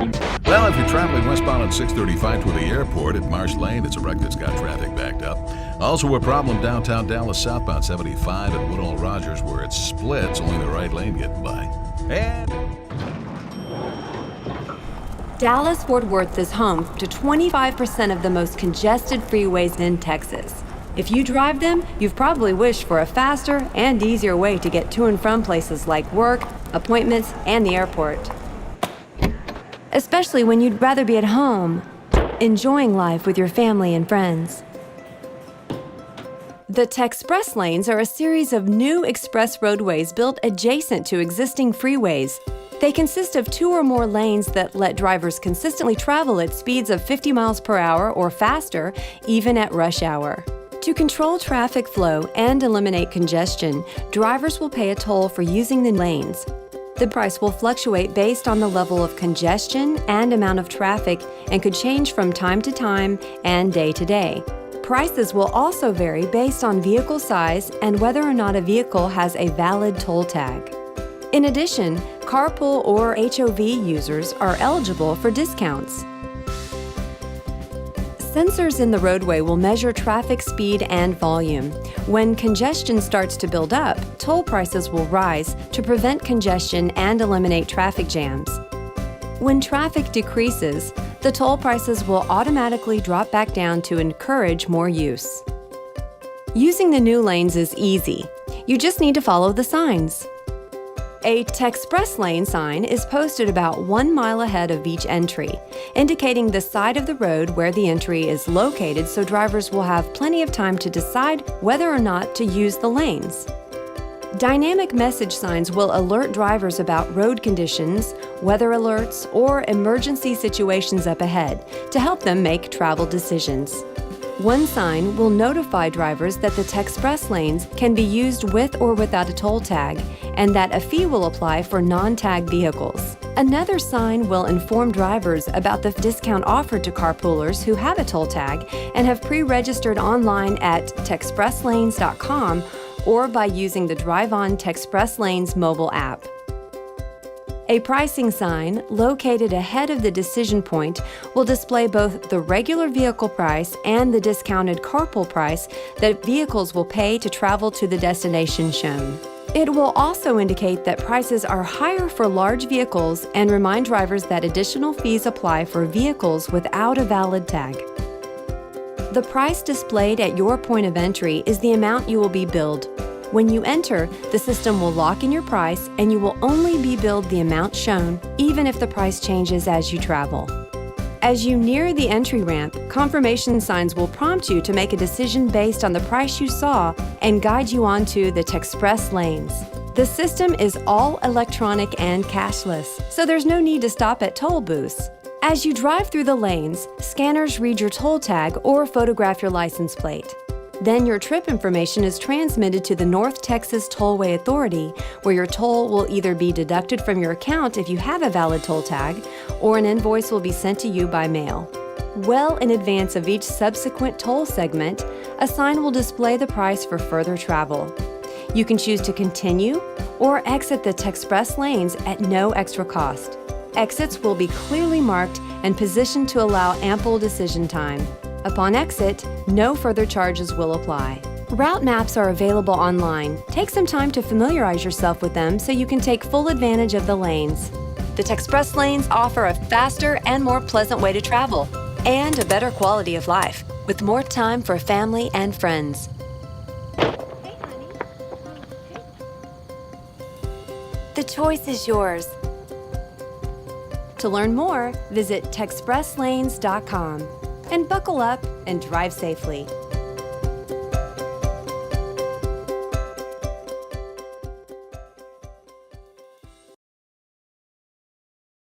Well, if you're traveling westbound at 635 toward the airport at Marsh Lane, it's a wreck that's got traffic backed up. Also a problem downtown Dallas southbound 75 at Woodall Rogers where it splits, only the right lane getting by. And Dallas-Fort Worth is home to 25% of the most congested freeways in Texas. If you drive them, you've probably wished for a faster and easier way to get to and from places like work, appointments, and the airport. Especially when you'd rather be at home, enjoying life with your family and friends. The TEXpress lanes are a series of new express roadways built adjacent to existing freeways. They consist of 2 or more lanes that let drivers consistently travel at speeds of 50 miles per hour or faster, even at rush hour. To control traffic flow and eliminate congestion, drivers will pay a toll for using the lanes. The price will fluctuate based on the level of congestion and amount of traffic and could change from time to time and day to day. Prices will also vary based on vehicle size and whether or not a vehicle has a valid toll tag. In addition, carpool or HOV users are eligible for discounts. Sensors in the roadway will measure traffic speed and volume. When congestion starts to build up, toll prices will rise to prevent congestion and eliminate traffic jams. When traffic decreases, the toll prices will automatically drop back down to encourage more use. Using the new lanes is easy. You just need to follow the signs. A TEXpress lane sign is posted about 1 mile ahead of each entry, indicating the side of the road where the entry is located so drivers will have plenty of time to decide whether or not to use the lanes. Dynamic message signs will alert drivers about road conditions, weather alerts, or emergency situations up ahead to help them make travel decisions. One sign will notify drivers that the TEXpress lanes can be used with or without a toll tag, and that a fee will apply for non-tagged vehicles. Another sign will inform drivers about the discount offered to carpoolers who have a toll tag and have pre-registered online at TEXpressLanes.com or by using the Drive On TEXpress Lanes mobile app. A pricing sign located ahead of the decision point will display both the regular vehicle price and the discounted carpool price that vehicles will pay to travel to the destination shown. It will also indicate that prices are higher for large vehicles and remind drivers that additional fees apply for vehicles without a valid tag. The price displayed at your point of entry is the amount you will be billed. When you enter, the system will lock in your price and you will only be billed the amount shown, even if the price changes as you travel. As you near the entry ramp, confirmation signs will prompt you to make a decision based on the price you saw and guide you onto the TEXpress lanes. The system is all electronic and cashless, so there's no need to stop at toll booths. As you drive through the lanes, scanners read your toll tag or photograph your license plate. Then your trip information is transmitted to the North Texas Tollway Authority, where your toll will either be deducted from your account if you have a valid toll tag, or an invoice will be sent to you by mail. Well in advance of each subsequent toll segment, a sign will display the price for further travel. You can choose to continue or exit the TEXpress lanes at no extra cost. Exits will be clearly marked and positioned to allow ample decision time. Upon exit, no further charges will apply. Route maps are available online. Take some time to familiarize yourself with them so you can take full advantage of the lanes. The TEXpress lanes offer a faster and more pleasant way to travel, and a better quality of life, with more time for family and friends. The choice is yours. To learn more, visit TEXpressLanes.com and buckle up and drive safely.